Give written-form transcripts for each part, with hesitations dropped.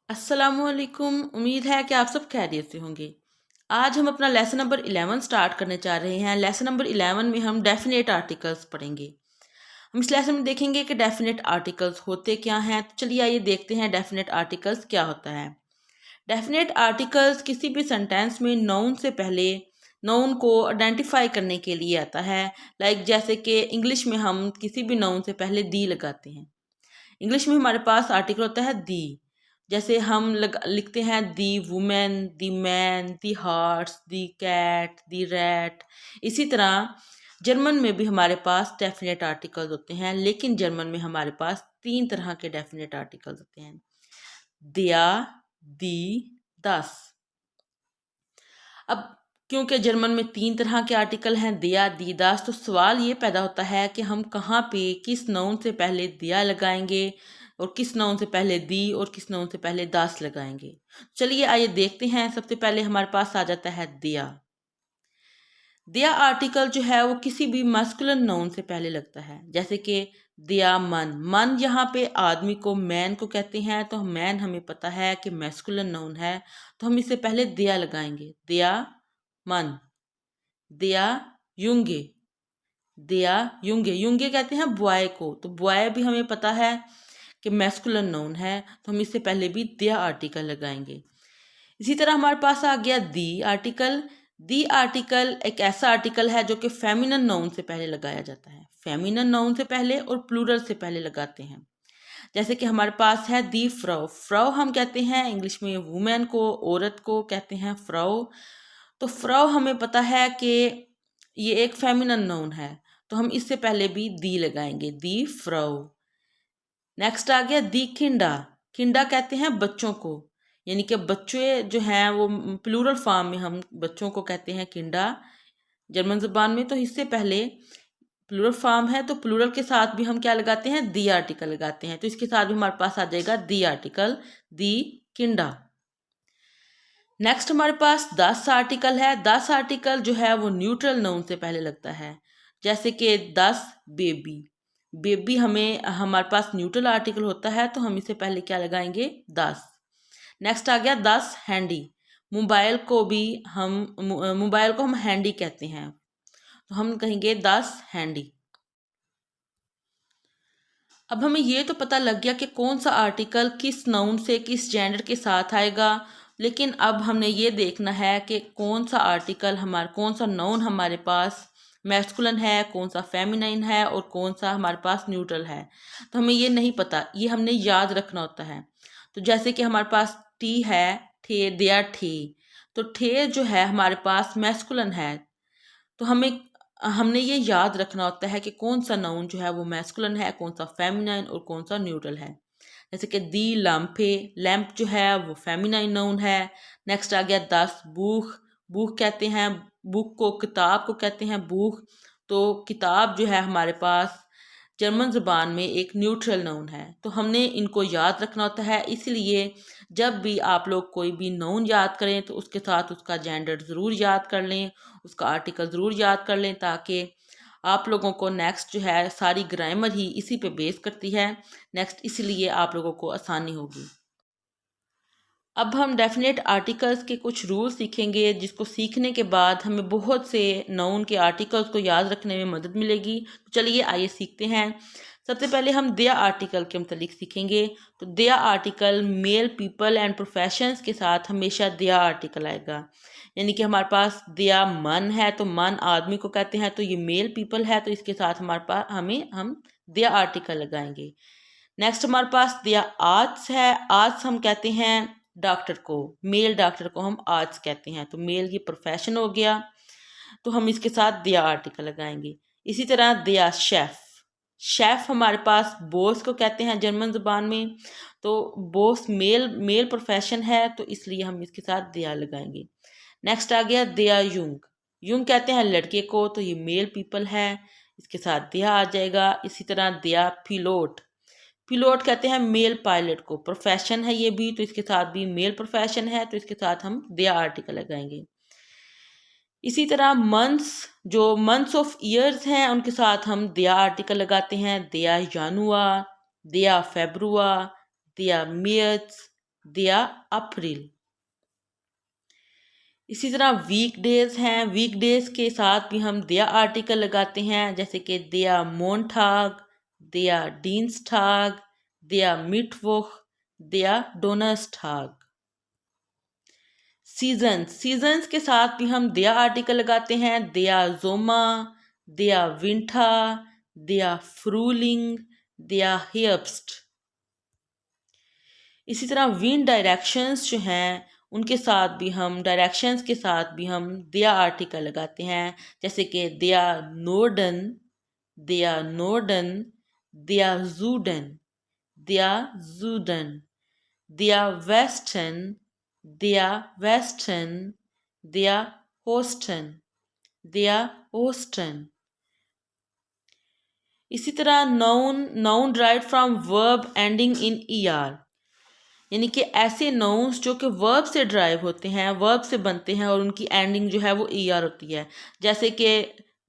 अस्सलामुअलैकुम। उम्मीद है कि आप सब खैरियत से होंगे। आज हम अपना लेसन नंबर 11 स्टार्ट करने जा रहे हैं। लेसन नंबर 11 में हम डेफिनेट आर्टिकल्स पढ़ेंगे। हम इस लेसन में देखेंगे कि डेफिनेट आर्टिकल्स होते क्या हैं। तो चलिए आइए देखते हैं डेफिनेट आर्टिकल्स क्या होता है। डेफिनेट आर्टिकल्स किसी भी सेंटेंस में नाउन से पहले नाउन को आइडेंटिफाई करने के लिए आता है। जैसे कि इंग्लिश में हम किसी भी नाउन से पहले दी लगाते हैं। इंग्लिश में हमारे पास आर्टिकल होता है दी। जैसे हम लिखते हैं the women, the man, the horse, the cat, the rat. इसी तरह जर्मन में भी हमारे पास डेफिनेट आर्टिकल्स होते हैं, लेकिन जर्मन में हमारे पास तीन तरह के डेफिनेट आर्टिकल्स होते हैं। दिया, दी, दस। अब क्योंकि जर्मन में तीन तरह के आर्टिकल हैं, दिया, दी, दास, तो सवाल ये पैदा होता है कि हम कहाँ पे किस नाउन से पहले दिया लगाएंगे और किस नाउन से पहले दी और किस नाउन से पहले दास लगाएंगे। चलिए आइए देखते हैं। सबसे पहले हमारे पास आ जाता है दिया। दिया आर्टिकल जो है वो किसी भी मस्कुलिन नाउन से पहले लगता है। जैसे कि दिया मन। मन यहाँ पे आदमी को मैन को कहते हैं, तो मैन हमें पता है कि मैस्कुलिन नाउन है, तो हम इससे पहले दिया लगाएंगे। दिया मन। दिया युंगे। दिया युंगे। युंगे कहते हैं बॉय को, तो बॉय भी हमें पता है कि मैस्कुलिन नाउन है, तो हम इससे पहले भी दिया आर्टिकल लगाएंगे। इसी तरह हमारे पास आ गया दी आर्टिकल। दी आर्टिकल एक ऐसा आर्टिकल है जो कि फेमिनन नाउन से पहले लगाया जाता है। फेमिनन नाउन से पहले और प्लूरल से पहले लगाते हैं। जैसे कि हमारे पास है दी फ्राउ। फ्राउ हम कहते हैं इंग्लिश में वुमेन को, औरत को कहते हैं फ्राउ। तो फ्राउ हमें पता है कि ये एक फेमिनन नाउन है, तो हम इससे पहले भी दी लगाएंगे। दी फ्राउ। नेक्स्ट आ गया दी खिंडा। खिंडा कहते हैं बच्चों को, यानी कि बच्चे जो हैं वो प्लूरल फॉर्म में हम बच्चों को कहते हैं किंडा जर्मन ज़ुबान में। तो इससे पहले प्लूरल फॉर्म है, तो प्लूरल के साथ भी हम क्या लगाते हैं, दी आर्टिकल लगाते हैं। तो इसके साथ भी हमारे पास आ जाएगा दी आर्टिकल, दी किंडा। नेक्स्ट हमारे पास दस आर्टिकल है। दस आर्टिकल जो है वो न्यूट्रल नाउन से पहले लगता है। जैसे कि दस बेबी। बेबी हमें हमारे पास न्यूट्रल आर्टिकल होता है, तो हम इससे पहले क्या लगाएंगे, दस। नेक्स्ट आ गया दस हैंडी। मोबाइल को भी हम मोबाइल को हम हैंडी कहते हैं, तो हम कहेंगे दस हैंडी। अब हमें ये तो पता लग गया कि कौन सा आर्टिकल किस नाउन से किस जेंडर के साथ आएगा, लेकिन अब हमने ये देखना है कि कौन सा आर्टिकल कौन सा नाउन हमारे पास मैस्कुलिन है, कौन सा फेमिनाइन है और कौन सा हमारे पास न्यूट्रल है। तो हमें ये नहीं पता, ये हमने याद रखना होता है। तो जैसे कि हमारे पास टी है, ठे, दिया ठे। तो ठे जो है हमारे पास मैस्कुलिन है, तो हमने ये याद रखना होता है कि कौन सा नाउन जो है वो मैस्कुलिन है, कौन सा फेमिनाइन और कौन सा न्यूट्रल है। जैसे कि दी लैम्पे। लैम्प जो है वो फेमिनाइन नाउन है। नेक्स्ट आ गया दस बूख। बूख कहते हैं, बुक को, किताब को कहते हैं बूख। तो किताब जो है हमारे पास जर्मन ज़ुबान में एक न्यूट्रल नाउन है, तो हमने इनको याद रखना होता है। इसलिए जब भी आप लोग कोई भी नाउन याद करें तो उसके साथ उसका जेंडर ज़रूर याद कर लें, उसका आर्टिकल ज़रूर याद कर लें, ताकि आप लोगों को नेक्स्ट जो है सारी ग्रामर ही इसी पे बेस करती है नेक्स्ट, इसलिए आप लोगों को आसानी होगी। अब हम डेफिनेट आर्टिकल्स के कुछ रूल सीखेंगे, जिसको सीखने के बाद हमें बहुत से नाउन के आर्टिकल्स को याद रखने में मदद मिलेगी। तो चलिए आइए सीखते हैं। सबसे पहले हम दिया आर्टिकल के मतलब सीखेंगे। तो दिया article male people and professions के साथ हमेशा दिया आर्टिकल आएगा। यानी कि हमारे पास दिया मन है, तो मन आदमी को कहते हैं, तो ये मेल पीपल है, तो इसके साथ हमारे पास हम दिया आर्टिकल लगाएंगे। नेक्स्ट हमारे पास दिया आर्ट्स है। आर्ट्स हम कहते हैं डॉक्टर को, मेल डॉक्टर को हम आर्ट्स कहते हैं, तो मेल की प्रोफेशन हो गया, तो हम इसके साथ दिया आर्टिकल लगाएंगे। इसी तरह दिया शेफ। शेफ हमारे पास बॉस को कहते हैं जर्मन ज़ुबान में, तो बॉस मेल मेल प्रोफेशन है, तो इसलिए हम इसके साथ दिया लगाएंगे। नेक्स्ट आ गया दिया युंग। युंग कहते हैं लड़के को, तो ये मेल पीपल है, इसके साथ दिया आ जाएगा। इसी तरह दिया पिलोट। पिलोट कहते हैं मेल पायलट को, प्रोफेशन है ये भी, तो इसके साथ भी मेल प्रोफेशन है, तो इसके साथ हम दिया आर्टिकल लगाएंगे। इसी तरह मंथ्स, जो मंथ्स ऑफ ईयर्स हैं उनके साथ हम दिया आर्टिकल लगाते हैं। दिया जानुआ, दिया फेब्रुआ, दिया मियर्स, दिया अप्रैल। इसी तरह वीकडेज हैं, वीकडेज के साथ भी हम दिया आर्टिकल लगाते हैं, जैसे कि दिया मोनटाग, दिया डीन्सटाग, दिया मिटवोch, दिया डोनर्सटाग। सीजन्स, सीजन्स के साथ भी हम दिया आर्टिकल लगाते हैं, दिया जोमा, दिया विंटा, दिया फ्रूलिंग, दिया हेयर्स्ट। इसी तरह विंड डायरेक्शंस जो हैं उनके साथ भी हम डायरेक्शंस के साथ भी हम दिया आर्टिकल लगाते हैं, जैसे कि दिया नोर्डन, दिया नोर्डन, दिया जूडन, दिया जूडन, दिया वेस्टर्न, दिया वेस्टर्न, दिया होस्टन, दिया होस्टन। इसी तरह noun, noun derived from verb ending in ER, यानी कि ऐसे नाउन्स जो कि वर्ब से ड्राइव होते हैं, वर्ब से बनते हैं और उनकी एंडिंग जो है वो ईआर होती है, जैसे कि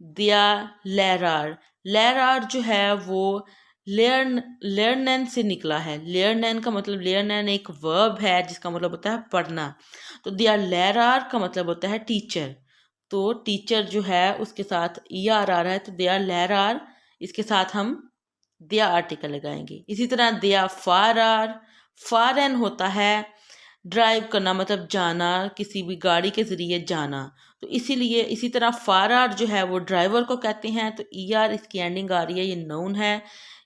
दिया लेरार, लेरार जो है वो लेरनैन से निकला है। लेरनैन का मतलब, लेरनैन एक वर्ब है जिसका मतलब होता है पढ़ना, तो दिया लेरार का मतलब होता है टीचर, तो टीचर जो है उसके साथ ईआर आ रहा है, तो दिया लेरार, इसके साथ हम दिया आर्टिकल लगाएंगे। इसी तरह दिया फार आर, फॉरेन होता है ड्राइव करना, मतलब जाना, किसी भी गाड़ी के ज़रिए जाना, तो इसीलिए इसी तरह फार आर जो है वो ड्राइवर को कहते हैं, तो ई आर इसकी एंडिंग आ रही है, ये नाउन है।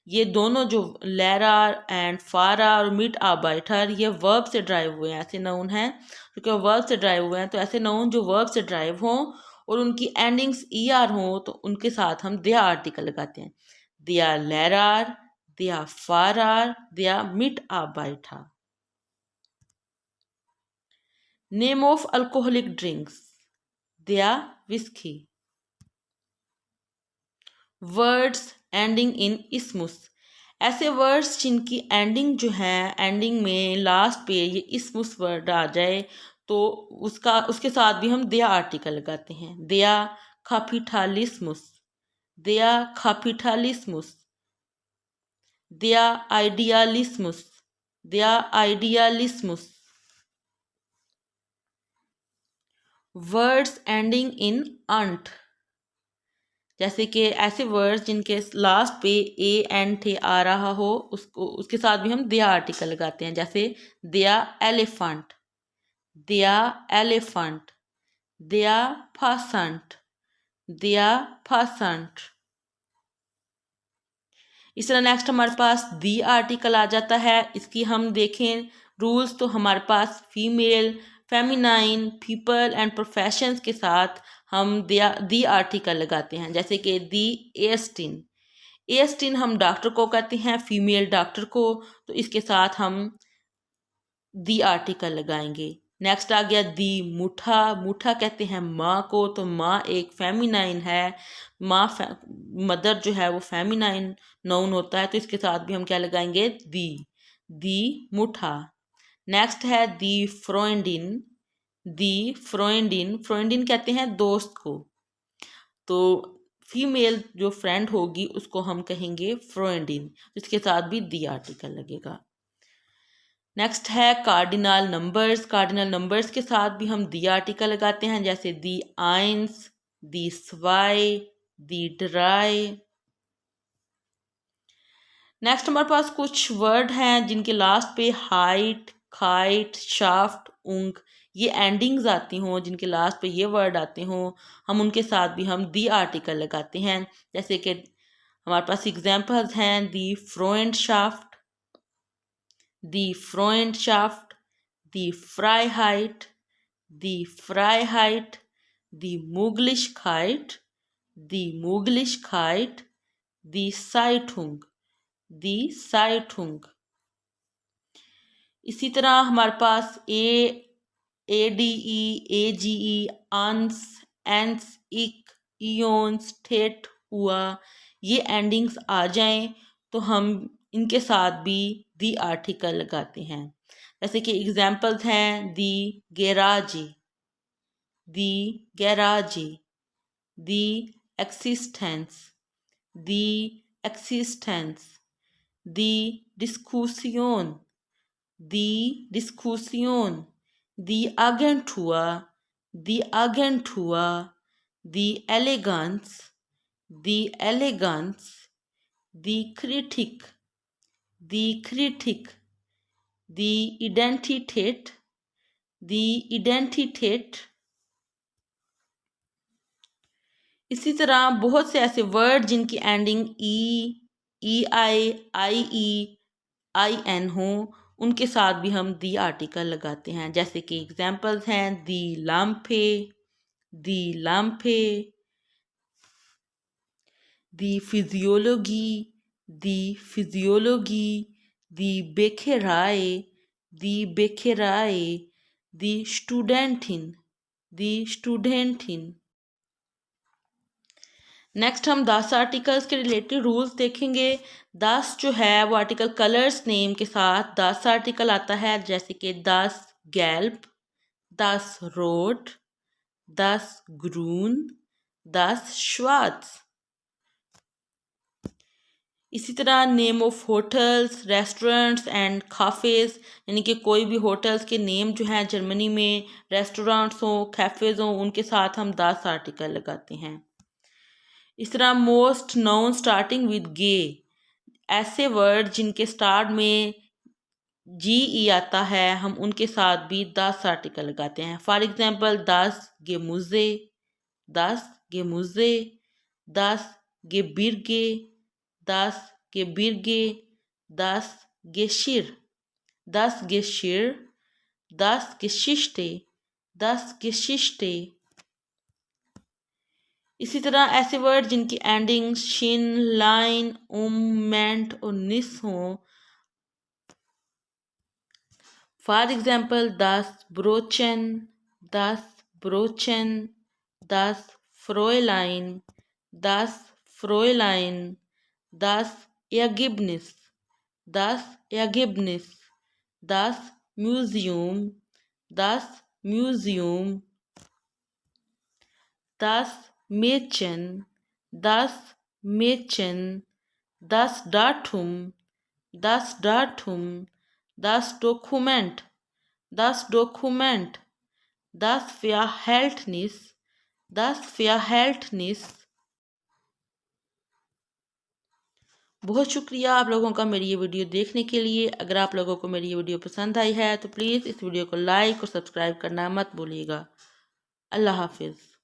ये दोनों जो लेरार एंड फारार और मिट आबाइटर, ये वर्ब से ड्राइव हुए हैं, ऐसे नाउन हैं क्योंकि वर्ब से ड्राइव हुए हैं, तो ऐसे नाउन जो वर्ब से ड्राइव हों और उनकी एंडिंग्स ई आर हों तो उनके साथ हम दिया आर्टिकल लगाते हैं। दिया लेरार, दिया फारार, दिया मिट आबाइटर। नेम ऑफ अल्कोहलिक ड्रिंक्स, दिया विस्की। वर्ड्स एंडिंग इन इसमुस, ऐसे वर्ड्स जिनकी एंडिंग जो है, एंडिंग में लास्ट पे ये इसमुस वर्ड आ जाए तो उसका उसके साथ भी हम दिया आर्टिकल लगाते हैं। दिया खापिटालिस्मुस, दिया खापिटालिस्मुस, दिया आइडियालिस्मुस, दिया आइडियालिस्मुस। वर्ड्स एंडिंग इन अंट, जैसे कि ऐसे वर्ड्स जिनके लास्ट पे ए एन थे आ रहा हो, उसको उसके साथ भी हम दिया आर्टिकल लगाते हैं, जैसे दिया एलिफेंट, दिया एलिफेंट, दिया फासंट, दिया फासंट। इस तरह नेक्स्ट हमारे पास दी आर्टिकल आ जाता है। इसकी हम देखें रूल्स तो हमारे पास female, feminine, people and professions के साथ हम दी आर्टिकल लगाते हैं, जैसे कि दी एस्टिन, एस्टिन हम डॉक्टर को कहते हैं, फीमेल डॉक्टर को, तो इसके साथ हम दी आर्टिकल लगाएंगे। नेक्स्ट आ गया दी मुठा, मुठा कहते हैं माँ को, तो माँ एक फेमिनाइन है, माँ मदर जो है वो फेमिनाइन नाउन होता है, तो इसके साथ भी हम क्या लगाएंगे, दी मुठा। नेक्स्ट है दी फ्रोइंडिन, दी फ्रोइंडिन, फ्रोइंडिन कहते हैं दोस्त को, तो फीमेल जो फ्रेंड होगी उसको हम कहेंगे फ्रोइंडिन, इसके साथ भी दी आर्टिकल लगेगा। नेक्स्ट है कार्डिनल नंबर्स, कार्डिनल नंबर्स के साथ भी हम दी आर्टिकल लगाते हैं, जैसे दी आइंस, दी स्वाई, दी ड्राई। नेक्स्ट हमारे पास कुछ वर्ड हैं जिनके लास्ट पे हाइट, खाइट, शाफ्ट, ऊंग, ये एंडिंग्स आती हों, जिनके लास्ट पे ये वर्ड आते हों, हम उनके साथ भी हम दी आर्टिकल लगाते हैं, जैसे कि हमारे पास एग्जांपल्स हैं दी फ्रोएंट शाफ्ट, दी फ्रोएंट शाफ्ट, दी फ्राइहाइट, दी फ्राइहाइट, दी मुगलिश खाइट, दी मुगलिश खाइट, दी साइटुंग, दी साइटुंग। इसी तरह हमारे पास ए डी ई, ए जी ई, अंस, एंस, इक, इयोन्स, ठेठ, हुआ, ये एंडिंग्स आ जाएं तो हम इनके साथ भी दी आर्टिकल लगाते हैं, जैसे कि एग्जांपल्स हैं दी गैराजी, दी गैराजी, दी एक्सिस्टेंस, दी एक्सिस्टेंस, दी डिस्कूसियोन, die Diskussion, die Agentur, die Agentur, die Eleganz, die Eleganz, die Kritik, die Kritik, die Identität, die Identität। इसी तरह बहुत से ऐसे वर्ड जिनकी एंडिंग ई आई एन हो, उनके साथ भी हम दी आर्टिकल लगाते हैं। जैसे कि एग्जांपल्स हैं दी लाम्फे, दी लाम्फे, दी फिजियोलॉजी, दी फिजियोलॉजी, दी बेखेराए, दी बेखेराए, दी स्टूडेंटिन, दी स्टूडेंटिन। नेक्स्ट हम दस आर्टिकल्स के रिलेटेड रूल्स देखेंगे। दस जो है वो आर्टिकल कलर्स नेम के साथ 10 आर्टिकल आता है, जैसे कि 10 गैल्प, 10 रोट, 10 ग्रून, 10 श्वार्ट्ज। इसी तरह name of hotels, restaurants and cafes, यानी कि कोई भी होटल्स के नेम जो हैं जर्मनी में, रेस्टोरेंट्स हों, कैफ़ेज़ हों, उनके साथ हम 10 आर्टिकल लगाते हैं। इस तरह मोस्ट नाउन स्टार्टिंग विद गे, ऐसे वर्ड जिनके स्टार्ट में जी ई आता है, हम उनके साथ भी 10 आर्टिकल लगाते हैं। For example 10 गेमुजे, 10 गेमुजे, 10 गेबिर्गे, 10 गेबिर्गे, 10 गेशिर, 10 गेशिर, 10 गेशिष्टे, 10 गेशिष्टे। इसी तरह ऐसे वर्ड जिनकी एंडिंग शिन, लाइन, मेंट और निस हो। For example 10 ब्रोचन, 10 ब्रोचन, 10 फ्रोयलाइन, 10 फ्रोयलाइन, 10 एगिबनिस, 10 एगिबनिस, 10 museum, 10 museum, 10 Mädchen, 10 Mädchen, 10 Datum, 10 Datum, 10 Dokument, 10 Dokument, 10 Verhältnis, 10 Verhältnis। बहुत शुक्रिया आप लोगों का मेरी ये वीडियो देखने के लिए। अगर आप लोगों को मेरी ये वीडियो पसंद आई है तो प्लीज़ इस वीडियो को लाइक और सब्सक्राइब करना मत भूलिएगा। अल्लाह हाफिज़।